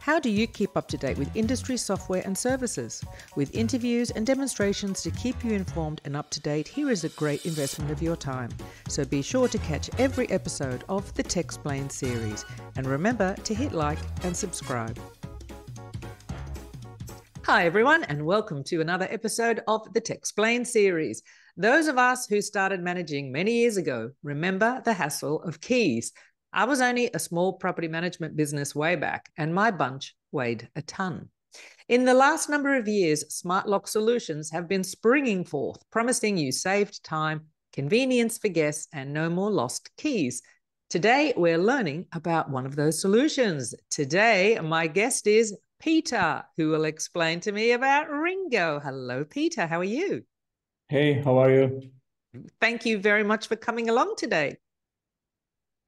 How do you keep up to date with industry software and services? With interviews and demonstrations to keep you informed and up to date, here is a great investment of your time. So be sure to catch every episode of the Techsplain series. And remember to hit like and subscribe. Hi everyone, and welcome to another episode of the Techsplain series. Those of us who started managing many years ago remember the hassle of keys. I was only a small property management business way back, and my bunch weighed a ton. In the last number of years, smart lock solutions have been springing forth, promising you saved time, convenience for guests, and no more lost keys. Today, we're learning about one of those solutions. Today, my guest is Peter, who will explain to me about Ringo. Hello, Peter. How are you? Hey, how are you? Thank you very much for coming along today.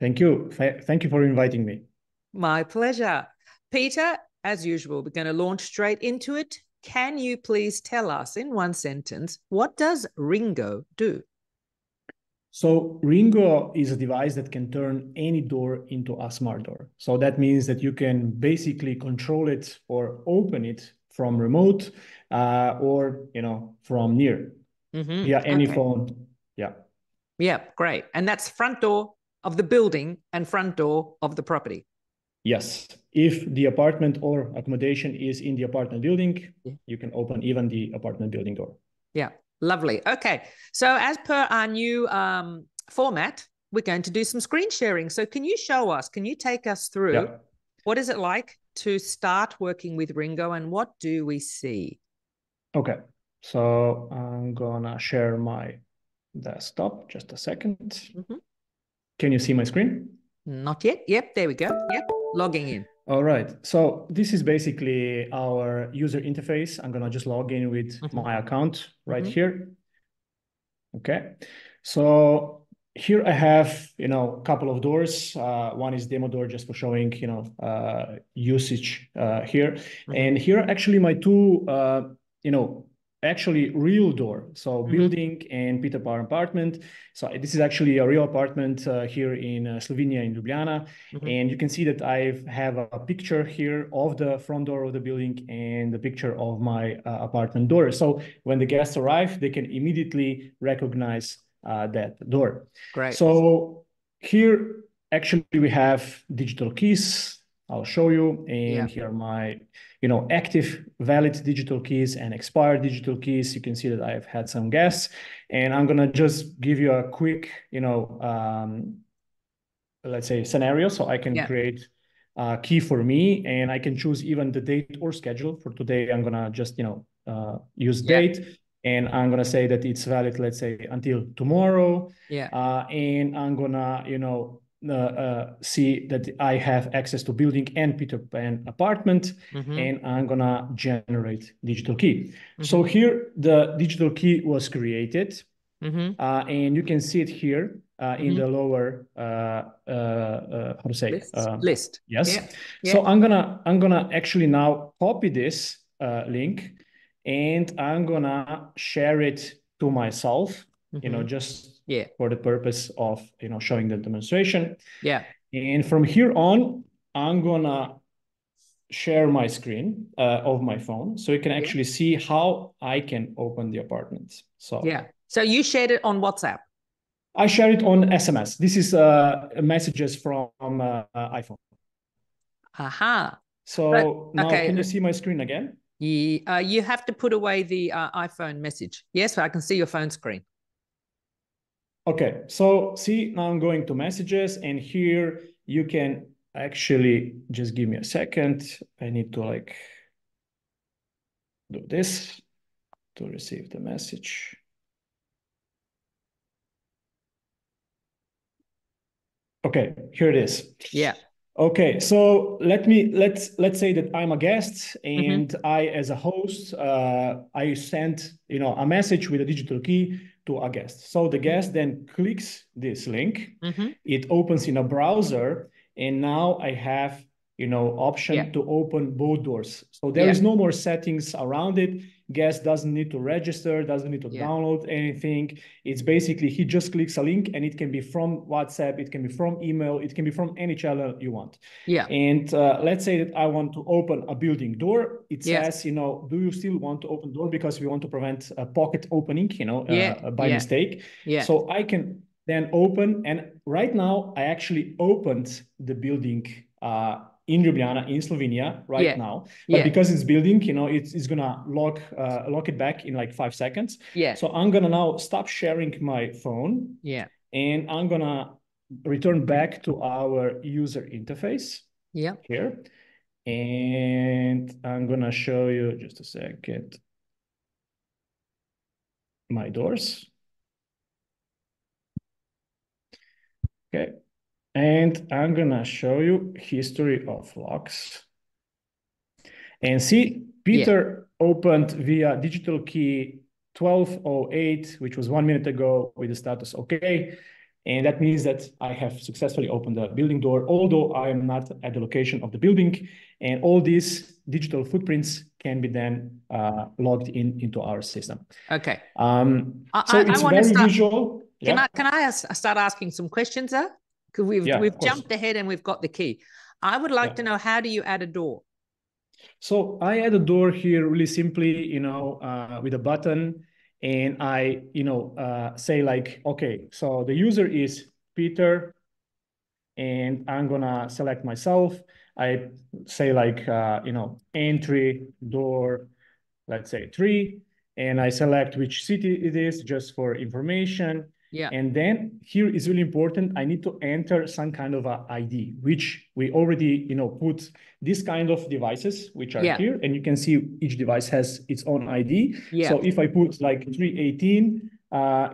Thank you. Thank you for inviting me. My pleasure. Peter, as usual, we're going to launch straight into it. Can you please tell us in one sentence, what does Ringo do? So Ringo is a device that can turn any door into a smart door. So that means that you can basically control it or open it from remote or, from near via any phone. Yeah. Yeah, great. And that's front door of the building and front door of the property. Yes. If the apartment or accommodation is in the apartment building, you can open even the apartment building door. Yeah, lovely. Okay. So as per our new format, we're going to do some screen sharing. So can you take us through what is it like to start working with Ringo and what do we see? Okay. So I'm gonna share my desktop. Just a second. Can you see my screen? Not yet. Yep, there we go. Yep, logging in. All right. So this is basically our user interface. I'm gonna just log in with my account right here. Okay. So here I have, a couple of doors. One is demo door just for showing, usage here. And here actually my two, actually real door. So building and Peter Pan apartment. So this is actually a real apartment here in Slovenia, in Ljubljana. And you can see that I have a picture here of the front door of the building and the picture of my apartment door. So when the guests arrive, they can immediately recognize that door. Great. So here, actually, we have digital keys. I'll show you. And here are my, active valid digital keys and expired digital keys. You can see that I've had some guests. And I'm going to just give you a quick, let's say, scenario. So I can create a key for me. And I can choose even the date or schedule. For today, I'm going to just, use date. And I'm going to say that it's valid, let's say, until tomorrow. And I'm going to, see that I have access to building and Peter Pan apartment. And I'm going to generate digito key. So here, the digital key was created. And you can see it here in the lower, how to say? List. Yes. So I'm gonna actually now copy this link. And I'm gonna share it to myself, just for the purpose of, showing the demonstration. And from here on, I'm gonna share my screen of my phone, so you can actually see how I can open the apartment. So So you shared it on WhatsApp? I share it on SMS. This is messages from iPhone. So now, can you see my screen again? You have to put away the iPhone message. Yes, I can see your phone screen. Okay, so see, now I'm going to messages, and here you can actually just give me a second. I need to do this to receive the message. Okay, here it is. Okay, so let's say that I'm a guest and I, as a host, I sent a message with a digital key to a guest. So the guest then clicks this link. It opens in a browser, and now I have option to open both doors. So there is no more settings around it. guest doesn't need to register, doesn't need to download anything. It's basically, he just clicks a link, and it can be from WhatsApp, it can be from email, it can be from any channel you want. Yeah. And let's say that I want to open a building door. It says, you know, do you still want to open the door? Because we want to prevent a pocket opening, you know, by mistake. Yeah. So I can then open, and right now I actually opened the building in Ljubljana, in Slovenia, now. But because it's building, you know, it's gonna lock it back in like 5 seconds. Yeah. So I'm gonna now stop sharing my phone. Yeah. And I'm gonna return back to our user interface. Yeah. Here. And I'm gonna show you just a second my doors. Okay. And I'm gonna show you history of locks. And see, Peter opened via digital key 12:08, which was 1 minute ago, with the status okay. And that means that I have successfully opened the building door, although I am not at the location of the building. And all these digital footprints can be then logged into our system. Okay. So it's very visual. Can I start asking some questions there? Because we've jumped ahead and we've got the key. I would like to know, how do you add a door? So I add a door here really simply, you know, with a button. And I, you know, say like, okay, so the user is Peter, and I'm gonna select myself. I say like, you know, entry door, let's say 3, and I select which city it is just for information. Yeah. And then here is really important. I need to enter some kind of a ID, which we already, you know, put this kind of devices, which are here, and you can see each device has its own ID. Yeah. So if I put like 318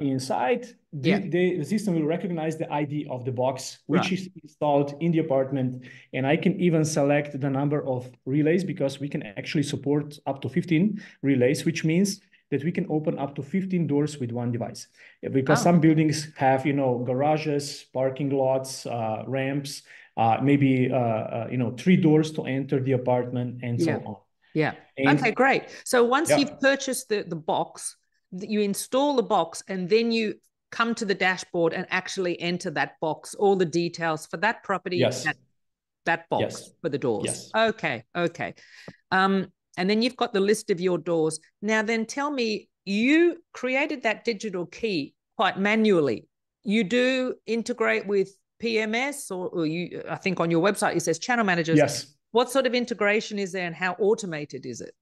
inside, the system will recognize the ID of the box, which is installed in the apartment. And I can even select the number of relays, because we can actually support up to 15 relays, which means that we can open up to 15 doors with one device. Because some buildings have, you know, garages, parking lots, ramps, maybe, you know, 3 doors to enter the apartment, and so on. Yeah. Okay, great. So once you've purchased the box, you install the box, and then you come to the dashboard and actually enter that box, all the details for that property, that box for the doors. Okay. And then you've got the list of your doors. Now then, tell me, you created that digital key quite manually. You do integrate with PMS, or you, I think on your website it says channel managers. Yes. What sort of integration is there, and how automated is it?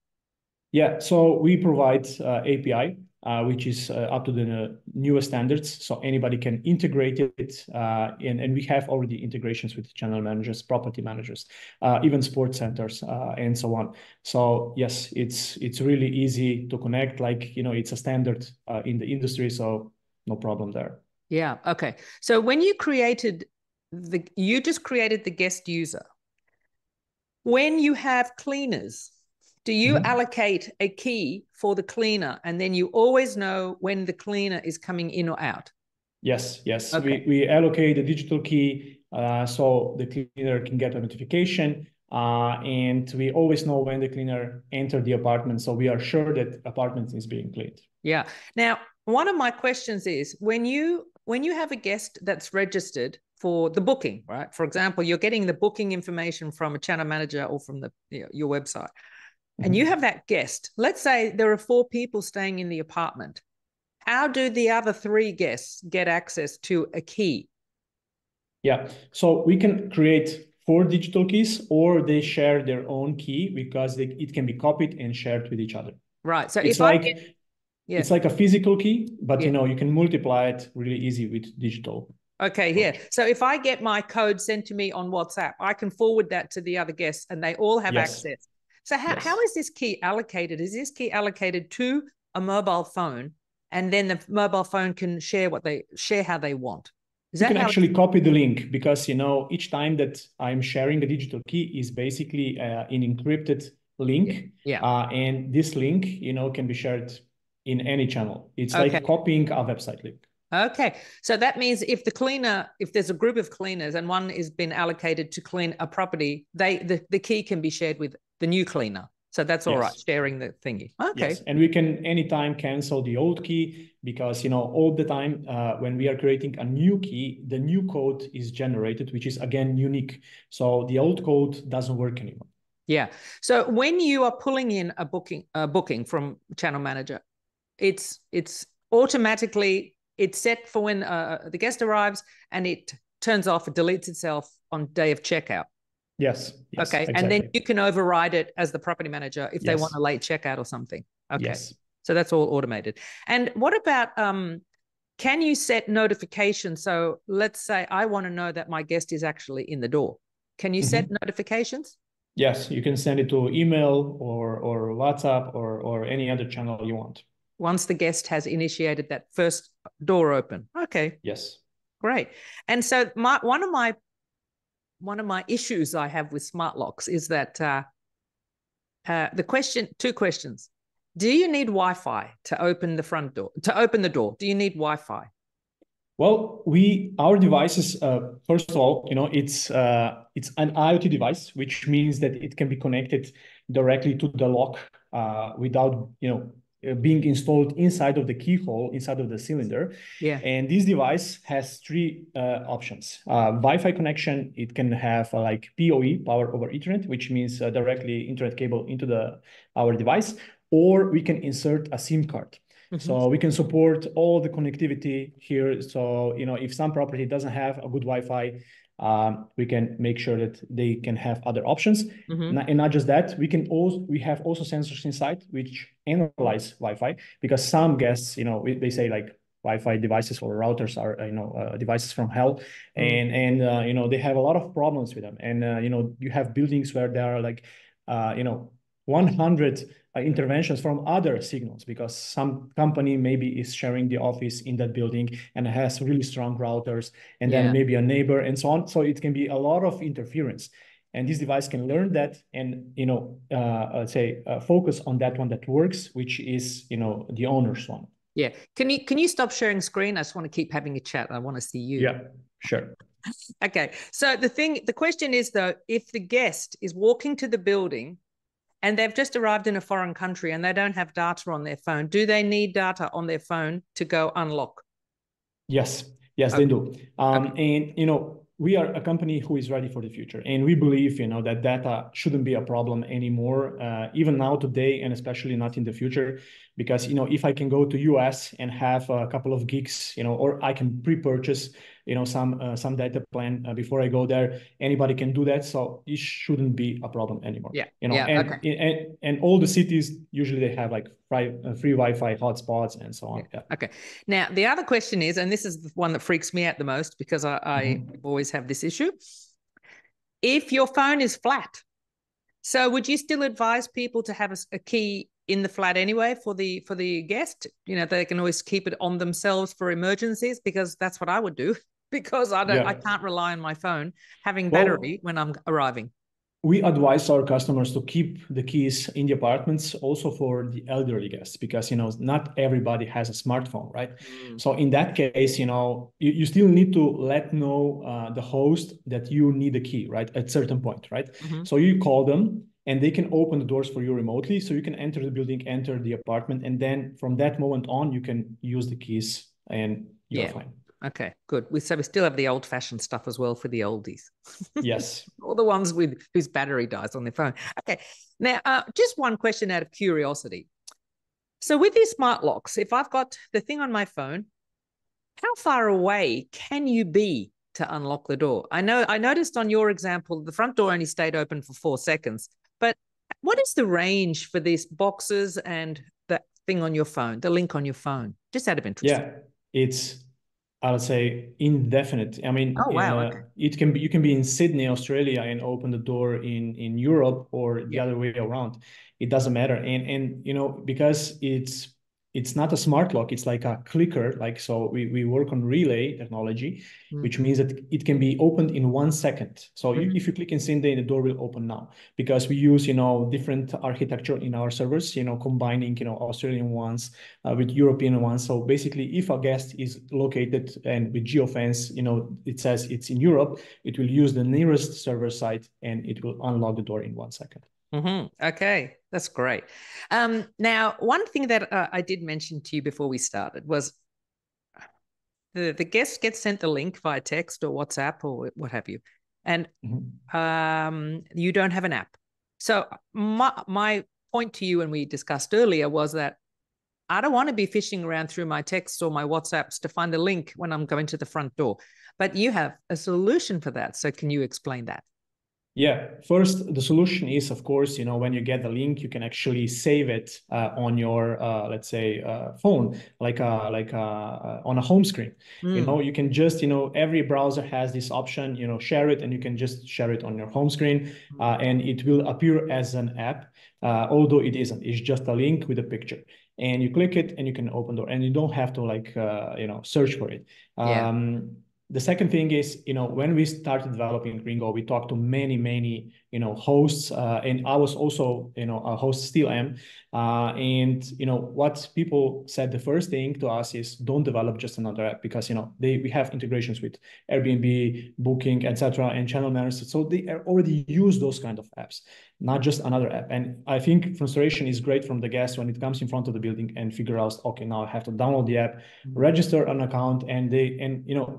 Yeah, so we provide API, which is up to the newest standards. So anybody can integrate it. And we have already integrations with channel managers, property managers, even sports centers, and so on. So yes, it's really easy to connect. Like, you know, it's a standard in the industry, so no problem there. Yeah, okay. So when you created you just created the guest user. When you have cleaners, do you allocate a key for the cleaner, and then you always know when the cleaner is coming in or out? Yes. Okay. We allocate a digital key, so the cleaner can get a notification, and we always know when the cleaner entered the apartment, so we are sure that apartment is being cleaned. Yeah. Now, one of my questions is, when you have a guest that's registered for the booking, right? For example, you're getting the booking information from a channel manager or from your website. And you have that guest. Let's say there are 4 people staying in the apartment. How do the other 3 guests get access to a key? Yeah, so we can create 4 digital keys, or they share their own key, because it can be copied and shared with each other. Right. So it's like a physical key, but you know, you can multiply it really easy with digital. Okay, yeah. So if I get my code sent to me on WhatsApp, I can forward that to the other guests, and they all have access. So how is this key allocated? Is this key allocated to a mobile phone, and then the mobile phone can share how they want? You can actually copy the link, because, you know, each time that I'm sharing a digital key is basically an encrypted link. And this link, you know, can be shared in any channel. It's like copying a website link. Okay. So that means if there's a group of cleaners and one has been allocated to clean a property, the key can be shared with the new cleaner. So that's all right, Yes. sharing the thingy. Okay. Yes, and we can anytime cancel the old key because, all the time when we are creating a new key, the new code is generated, which is again unique. So the old code doesn't work anymore. Yeah. So when you are pulling in a booking from Channel Manager, it's automatically it's set for when the guest arrives, and it turns off, it deletes itself on day of checkout. Yes, Okay. exactly. And then you can override it as the property manager if they want a late checkout or something. Okay. Yes. So that's all automated. And what about can you set notifications? So let's say I want to know that my guest is actually in the door. Can you set notifications? Yes, you can send it to email or WhatsApp or any other channel you want. Once the guest has initiated that first door open. Okay. Yes. Great. And so one of my issues I have with smart locks is that two questions. Do you need Wi-Fi to open the front door? To open the door, do you need Wi-Fi? Well, our devices, first of all, it's an IoT device, which means that it can be connected directly to the lock without, being installed inside of the keyhole, inside of the cylinder. Yeah. And this device has three options. Wi-Fi connection, it can have like PoE, power over Ethernet, which means directly Internet cable into our device, or we can insert a SIM card. So we can support all the connectivity here. So, if some property doesn't have a good Wi-Fi, we can make sure that they can have other options. And not just that, we have also sensors inside which analyze Wi-Fi, because some guests, they say like Wi-Fi devices or routers are, devices from hell, and they have a lot of problems with them. And you have buildings where there are like 100 interventions from other signals, because some company maybe is sharing the office in that building and has really strong routers, and then maybe a neighbor and so on. So it can be a lot of interference. And this device can learn that and, let's say, focus on that one that works, which is, the owner's one. Yeah. Can you stop sharing screen? I just want to keep having a chat. I want to see you. Yeah, sure. Okay. So the question is though, if the guest is walking to the building and they've just arrived in a foreign country and they don't have data on their phone, do they need data on their phone to go unlock? Yes, they do. And, we are a company who is ready for the future. And we believe, that data shouldn't be a problem anymore, even now today, and especially not in the future. Because, if I can go to US and have a couple of gigs, or I can pre-purchase, some data plan before I go there, anybody can do that. So it shouldn't be a problem anymore. Yeah. And all the cities, usually they have like free Wi-Fi hotspots and so on. Yeah. Okay. Now, the other question is, and this is the one that freaks me out the most because I always have this issue. If your phone is flat, so would you still advise people to have a key in the flat anyway for the guest? They can always keep it on themselves for emergencies, because that's what I would do, because I can't rely on my phone having battery when I'm arriving. We advise our customers to keep the keys in the apartments also for the elderly guests, because, not everybody has a smartphone, right? So in that case, you still need to let know the host that you need a key, right? At a certain point, right? So you call them and they can open the doors for you remotely. So you can enter the building, enter the apartment. And then from that moment on, you can use the keys and you're fine. Okay, good. We still have the old-fashioned stuff as well for the oldies. Yes. All the ones whose battery dies on their phone. Okay. Now, just one question out of curiosity. So with these smart locks, if I've got the thing on my phone, how far away can you be to unlock the door? I noticed on your example, the front door only stayed open for 4 seconds. But what is the range for these boxes and that thing on your phone, the link on your phone? Just out of interest. Yeah, it's, I would say, indefinite. I mean, oh, wow. Okay. you can be in Sydney, Australia, and open the door in Europe, or the other way around. It doesn't matter. And because it's not a smart lock, it's like a clicker. Like, so we work on relay technology, which means that it can be opened in 1 second. So if you click in Sydney, the door will open now, because we use, different architecture in our servers, combining, Australian ones with European ones. So basically, if a guest is located and with geofence, it says it's in Europe, it will use the nearest server site and it will unlock the door in 1 second. Okay, that's great. Now, one thing that I did mention to you before we started was the guest gets sent the link via text or WhatsApp or what have you, and you don't have an app. So my point to you, and we discussed earlier, was that I don't want to be fishing around through my texts or my WhatsApps to find the link when I'm going to the front door. But you have a solution for that. So can you explain that? Yeah, first, the solution is, of course, when you get the link, you can actually save it on your, let's say, phone, like on a home screen. You can just, every browser has this option, share it, and you can just share it on your home screen, and it will appear as an app, although it isn't. It's just a link with a picture. And you click it, and you can open door, and you don't have to search for it. Yeah. The second thing is, when we started developing Ringo, we talked to many, hosts, and I was also, a host, still am. And what people said, the first thing to us is don't develop just another app because we have integrations with Airbnb, Booking, etc., and channel managers, so they already use those kind of apps, not just another app. And I think frustration is great from the guest when it comes in front of the building and figure out, okay, now I have to download the app, register an account, and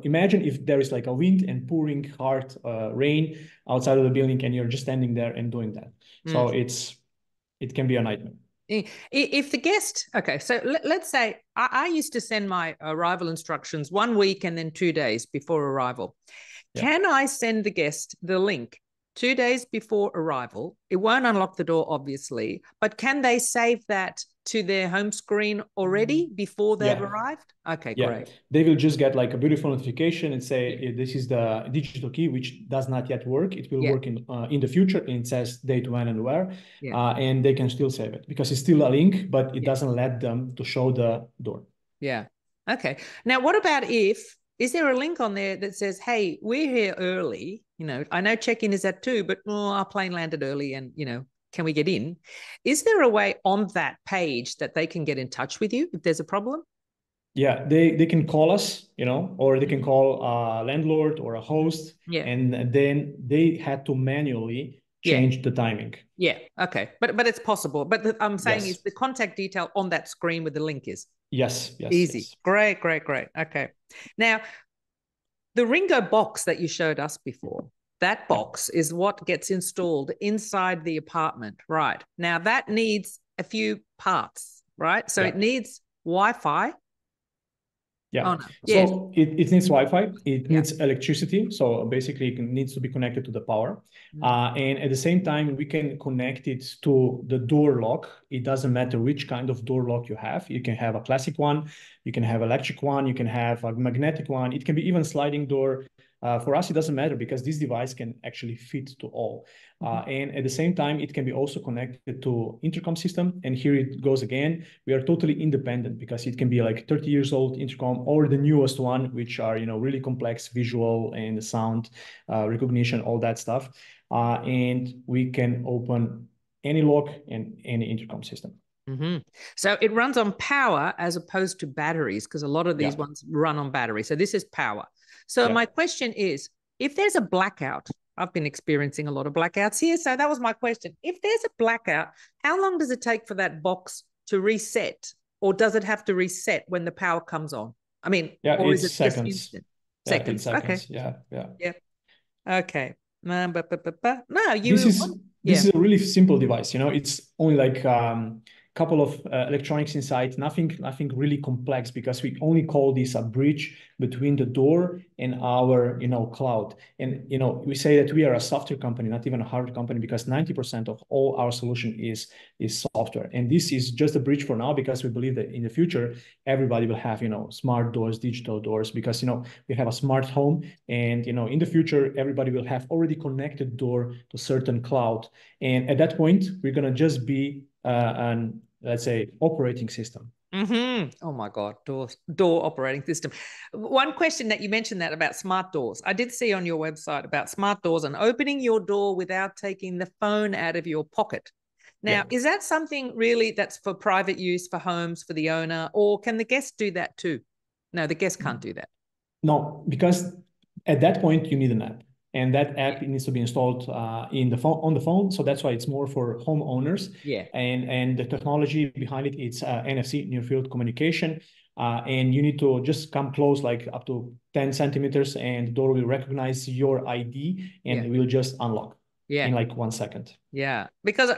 imagine if there is like a wind and pouring hard rain outside of the building, and you're just standing there and doing that. So it can be a nightmare. If the guest, okay, so let's say I used to send my arrival instructions 1 week and then 2 days before arrival. Yeah. Can I send the guest the link 2 days before arrival? It won't unlock the door, obviously, but can they save that to their home screen already before they've arrived? Okay, great. They will just get like a beautiful notification and say, this is the digital key, which does not yet work. It will work in the future, and it says date, when, and where, and they can still save it because it's still a link, but it doesn't let them to show the door. Yeah. Okay. Now, what about is there a link on there that says, hey, we're here early? I know check-in is at 2, but our plane landed early and, can we get in? Is there a way on that page that they can get in touch with you if there's a problem? Yeah, they can call us, or they can call a landlord or a host, and then they had to manually change the timing. Yeah, okay, but it's possible. But I'm saying is the contact detail on that screen with the link is easy. Yes. Great. Okay, now the Ringo box that you showed us before. That box is what gets installed inside the apartment, right? Now that needs a few parts, right? So it needs Wi-Fi. Yeah. Oh, no. So it needs Wi-Fi. It needs electricity. So basically, it needs to be connected to the power. And at the same time, we can connect it to the door lock. It doesn't matter which kind of door lock you have. You can have a classic one. You can have electric one. You can have a magnetic one. It can be even sliding door. For us, it doesn't matter because this device can actually fit to all. And at the same time, it can be also connected to intercom system. And here it goes again. We are totally independent because it can be like 30 years old intercom or the newest one, which are, really complex visual and sound recognition, all that stuff. And we can open any lock and any intercom system. So it runs on power as opposed to batteries, because a lot of these ones run on battery. So this is power. So my question is, if there's a blackout, I've been experiencing a lot of blackouts here. So that was my question. If there's a blackout, how long does it take for that box to reset? Or does it have to reset when the power comes on? I mean, or is it seconds. just instant? Seconds. Okay. Yeah. Okay. No, this is a really simple device. It's only like couple of electronics inside, nothing really complex, because we only call this a bridge between the door and our cloud. And we say that we are a software company, not even a hardware company, because 90% of all our solution is software. And this is just a bridge for now, because we believe that in the future everybody will have smart doors, digital doors, because we have a smart home, and in the future everybody will have already connected door to certain cloud. And at that point we're going to just be an, let's say, operating system. Oh my God, door operating system. One question that you mentioned that about smart doors. I did see on your website about smart doors and opening your door without taking the phone out of your pocket. Now, is that something really that's for private use, for homes, for the owner, or can the guest do that too? No, the guest can't do that. No, because at that point you need an app. and that app needs to be installed in the phone on the phone. So that's why it's more for homeowners. Yeah. And the technology behind it, it's NFC, near field communication. And you need to just come close, like up to 10 centimeters, and the door will recognize your ID and it will just unlock in like 1 second. Yeah, because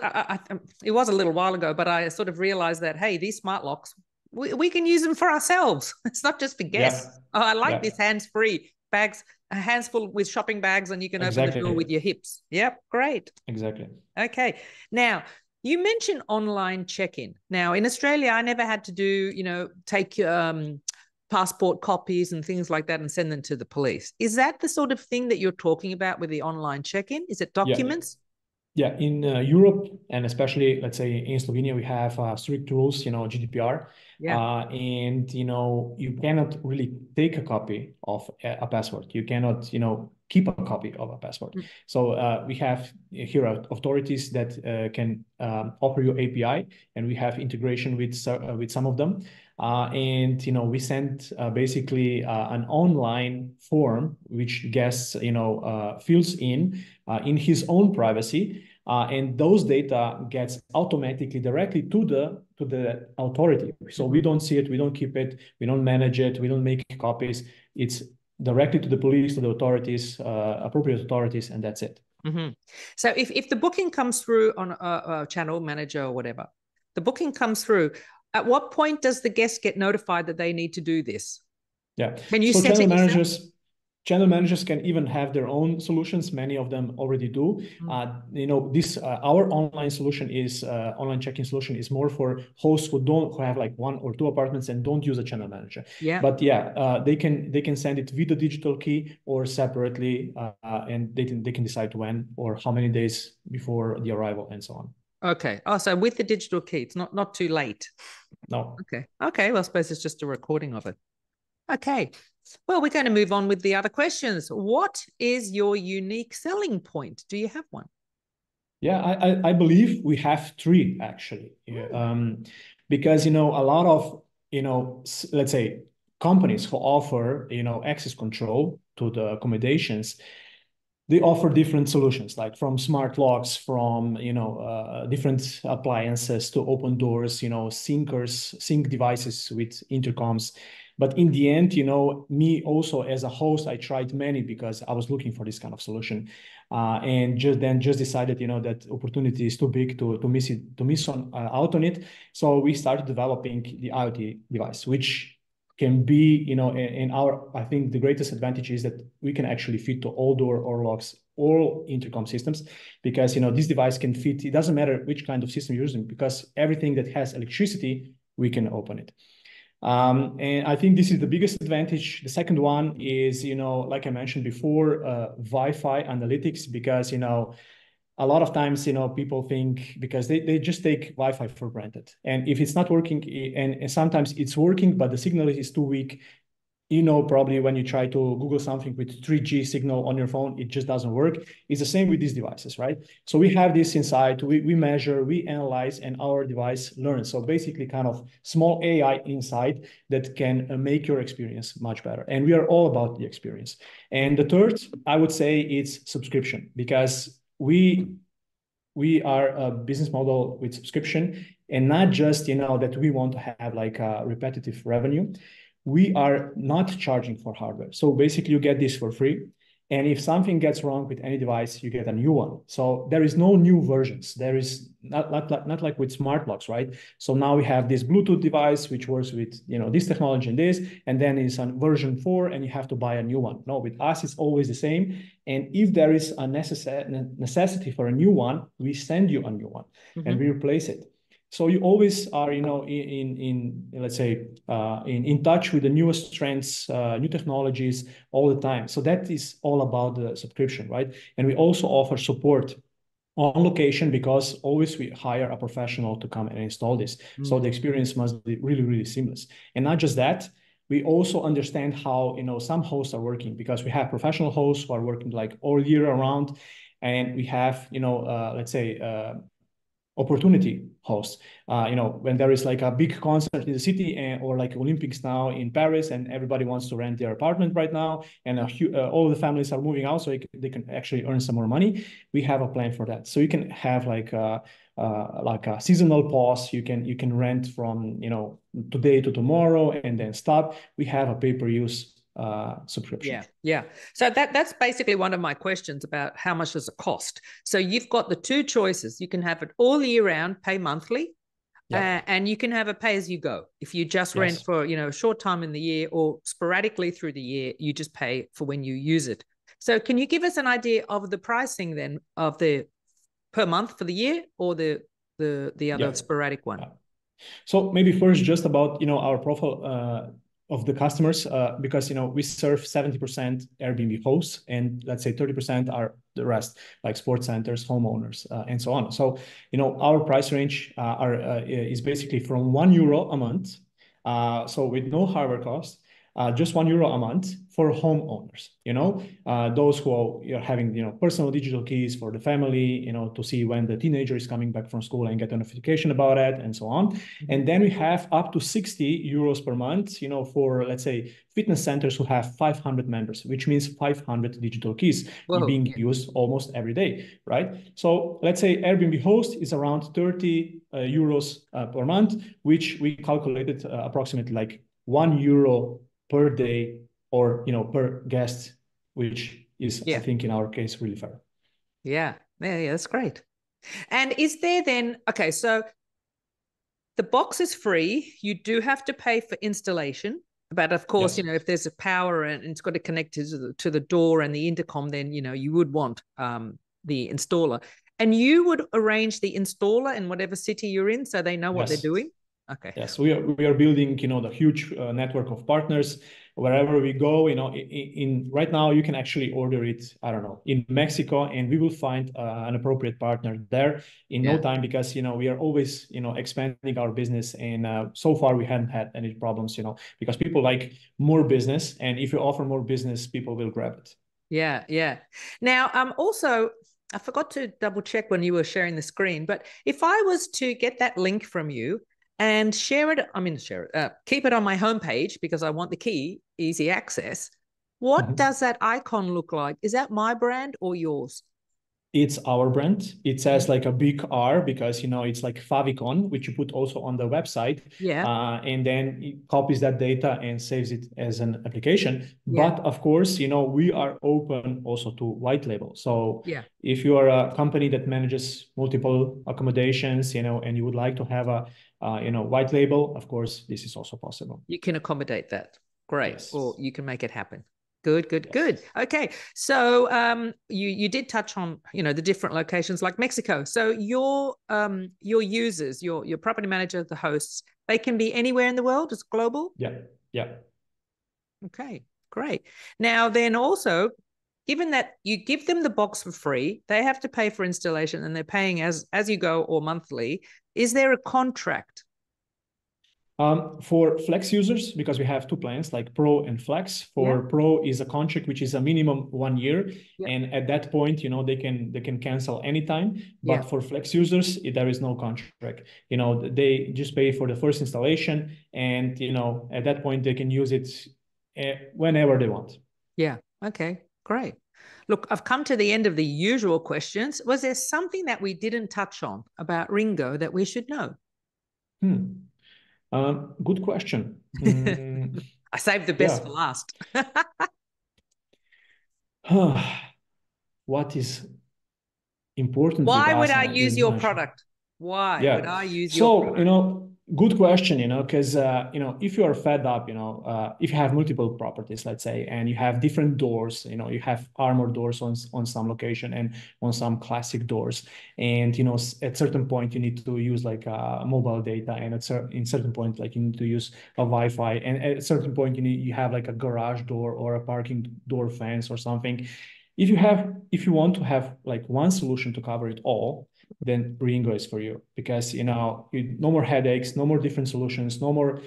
it was a little while ago, but I sort of realized that, hey, these smart locks, we can use them for ourselves. It's not just for guests. Oh, I like this hands-free bags, hands full with shopping bags, and you can open the door with your hips. Yep, great. Exactly. Okay. Now, you mentioned online check-in. Now, in Australia, I never had to do, take passport copies and things like that and send them to the police. Is that the sort of thing that you're talking about with the online check-in? Is it documents? Yeah, in Europe, and especially, let's say, in Slovenia, we have strict rules, GDPR. And, you cannot really take a copy of a passport. You cannot, keep a copy of a passport. So we have here authorities that can offer you API, and we have integration with some of them. And we sent basically an online form which guests fills in his own privacy, and those data gets automatically directly to the authority. So we don't see it, we don't keep it, we don't manage it, we don't make copies. It's directly to the police, to the authorities, appropriate authorities, and that's it. So if the booking comes through on a channel manager or whatever, the booking comes through, at what point does the guest get notified that they need to do this? Yeah. Can you set it Channel managers can even have their own solutions. Many of them already do. Our online solution is online check-in solution is more for hosts who have like 1 or 2 apartments and don't use a channel manager. But they can send it with a digital key or separately, and they can decide when or how many days before the arrival and so on. Okay. Oh, so with the digital key, it's not too late. No. Okay. Well, I suppose it's just a recording of it. Okay. Well, we're going to move on with the other questions. What is your unique selling point? Do you have one? Yeah, I believe we have 3 actually. Because, a lot of, let's say companies who offer, access control to the accommodations, they offer different solutions, like from smart locks, from different appliances to open doors, sync devices with intercoms. But in the end, me also as a host, I tried many because I was looking for this kind of solution, and just decided that opportunity is too big to miss out on it. So we started developing the IoT device, which can be, I think the greatest advantage is that we can actually fit to all door or locks, all intercom systems, because, this device can fit, it doesn't matter which kind of system you're using, because everything that has electricity, we can open it. And I think this is the biggest advantage. The second one is, like I mentioned before, Wi-Fi analytics, because, a lot of times, people think, because they just take Wi-Fi for granted. And if it's not working, and sometimes it's working, but the signal is too weak, probably when you try to Google something with 3G signal on your phone, it just doesn't work. It's the same with these devices, right? So we have this inside, we measure, we analyze, and our device learns. So basically kind of small AI inside that can make your experience much better. And we are all about the experience. And the third, I would say, it's subscription, because we are a business model with subscription, and not just, that we want to have like a repetitive revenue. We are not charging for hardware. So basically you get this for free. And if something gets wrong with any device, you get a new one. So there is no new versions. There is not like with smart locks, right? So now we have this Bluetooth device, which works with, this technology and this, and then it's on version 4 and you have to buy a new one. No, with us, it's always the same. And if there is a necessity for a new one, we send you a new one and we replace it. So you always are, let's say, in touch with the newest trends, new technologies all the time. So that is all about the subscription, right? And we also offer support on location, because always we hire a professional to come and install this. So the experience must be really, really seamless. And not just that, we also understand how, some hosts are working, because we have professional hosts who are working like all year around. And we have, let's say, opportunity host. When there is like a big concert in the city or like Olympics now in Paris, and everybody wants to rent their apartment right now, and all the families are moving out, so they can actually earn some more money. We have a plan for that. So you can have like a seasonal pause. You can rent from today to tomorrow and then stop. We have a pay-per-use subscription. Yeah. So that's basically one of my questions about how much does it cost. So you've got the two choices. You can have it all year round, pay monthly, and you can have a pay as you go. If you just rent for a short time in the year or sporadically through the year, you just pay for when you use it. So can you give us an idea of the pricing then of the per month for the year or the other sporadic one? So maybe first just about our profile of the customers, because we serve 70% Airbnb hosts, and let's say 30% are the rest, like sports centers, homeowners, and so on. So our price range is basically from €1 a month, so with no hardware cost, just €1 a month for homeowners. Those who are having personal digital keys for the family, to see when the teenager is coming back from school and get a notification about it, and so on. And then we have up to €60 per month, for, let's say, fitness centers who have 500 members, which means 500 digital keys being used almost every day, right? So let's say Airbnb host is around €30 per month, which we calculated approximately like €1 per day or per guest, which is I think in our case really fair. Yeah, that's great. And is there then, okay, so the box is free. You do have to pay for installation, but of course, if there's a power and it's got to connect to the door and the intercom, then you would want the installer, and you would arrange the installer in whatever city you're in, so they know what they're doing. Okay. Yes, we are building the huge network of partners wherever we go. In right now you can actually order it, I don't know, in Mexico, and we will find an appropriate partner there in no time, because we are always expanding our business, and so far we haven't had any problems, because people like more business, and if you offer more business, people will grab it. Yeah. Now, also, I forgot to double check when you were sharing the screen, but if I was to get that link from you and keep it on my homepage because I want the key, easy access, what does that icon look like? Is that my brand or yours? It's our brand. It says like a big R because, it's like favicon, which you put also on the website. And then it copies that data and saves it as an application. But of course, we are open also to white label. So if you are a company that manages multiple accommodations, and you would like to have a white label, of course, this is also possible. You can accommodate that. Great. Or you can make it happen. Good. Okay. So you did touch on, the different locations like Mexico. So your users, your property manager, the hosts, they can be anywhere in the world. It's global? Yeah. Okay, great. Now then also, given that you give them the box for free, they have to pay for installation and they're paying as you go or monthly. Is there a contract? For Flex users, because we have two plans like Pro and Flex. For Pro is a contract which is a minimum 1 year, and at that point, they can cancel anytime. But for Flex users, there is no contract. They just pay for the first installation, and at that point they can use it whenever they want. Yeah. Okay. Great. Look, I've come to the end of the usual questions. Was there something that we didn't touch on about Ringo that we should know? Good question. I saved the best for last. What is important? Why would I use your product? Why would I use your product? So, good question, because, if you are fed up, if you have multiple properties, let's say, and you have different doors, you have armored doors on some location and on some classic doors. And, at certain point, you need to use like mobile data. And in certain point, like you need to use a Wi-Fi. And at a certain point, you have like a garage door or a parking door fence or something. If you want to have like one solution to cover it all, then Ringo is for you, because no more headaches, no more different solutions, no more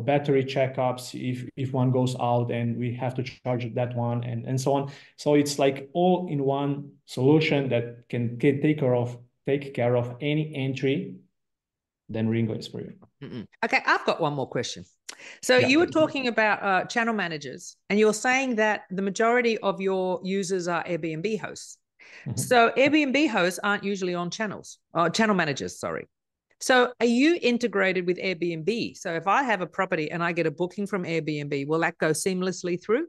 battery checkups if one goes out and we have to charge that one and so on. So it's like all in one solution that can take care of take care of any entry, then Ringo is for you. Okay, I've got one more question. So you were talking about channel managers, and you're saying that the majority of your users are Airbnb hosts. So Airbnb hosts aren't usually on channel managers, sorry. So are you integrated with Airbnb? So if I have a property and I get a booking from Airbnb, will that go seamlessly through?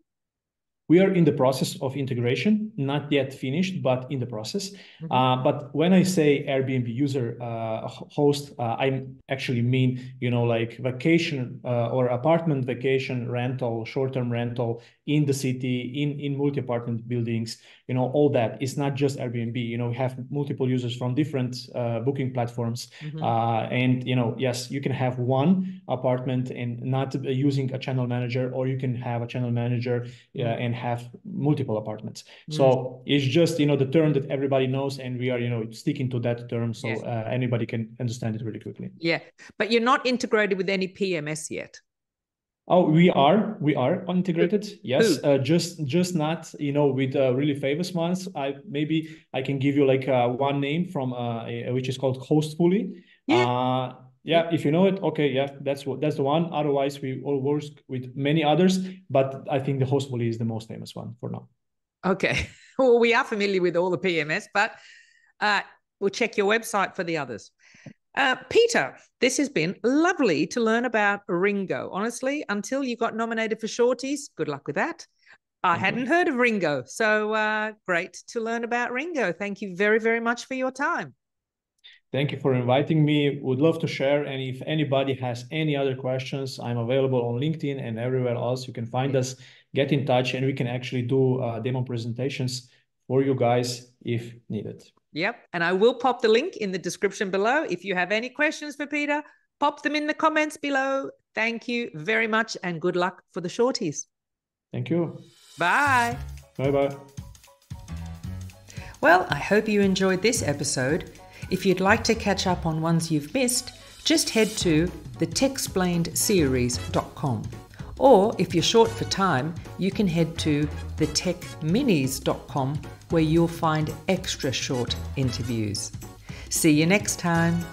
We are in the process of integration, not yet finished, but in the process. But when I say Airbnb user host, I actually mean, like vacation or apartment vacation rental, short-term rental in the city, in multi-apartment buildings, all that. It's not just Airbnb. We have multiple users from different booking platforms. And, yes, you can have one apartment and not using a channel manager, or you can have a channel manager and have multiple apartments. So it's just, the term that everybody knows, and we are, sticking to that term so anybody can understand it really quickly. Yeah, but you're not integrated with any PMS yet. Oh, we are integrated. Yes, just not, with really famous ones. Maybe I can give you like one name from which is called Hostfully. Yeah, if you know it, okay, yeah, that's the one. Otherwise, we all work with many others, but I think the Hostfully is the most famous one for now. Okay, well, we are familiar with all the PMS, but we'll check your website for the others. Peter, this has been lovely to learn about Ringo. Honestly, until you got nominated for Shorties, good luck with that. I hadn't heard of Ringo, so great to learn about Ringo. Thank you very, very much for your time. Thank you for inviting me. Would love to share. And if anybody has any other questions, I'm available on LinkedIn and everywhere else. You can find us, get in touch, and we can actually do demo presentations for you guys if needed. Yep. And I will pop the link in the description below. If you have any questions for Peter, pop them in the comments below. Thank you very much, and good luck for the Shorties. Thank you. Bye. Bye-bye. Well, I hope you enjoyed this episode. If you'd like to catch up on ones you've missed, just head to thetechexplainedseries.com. Or if you're short for time, you can head to thetechminis.com, where you'll find extra short interviews. See you next time.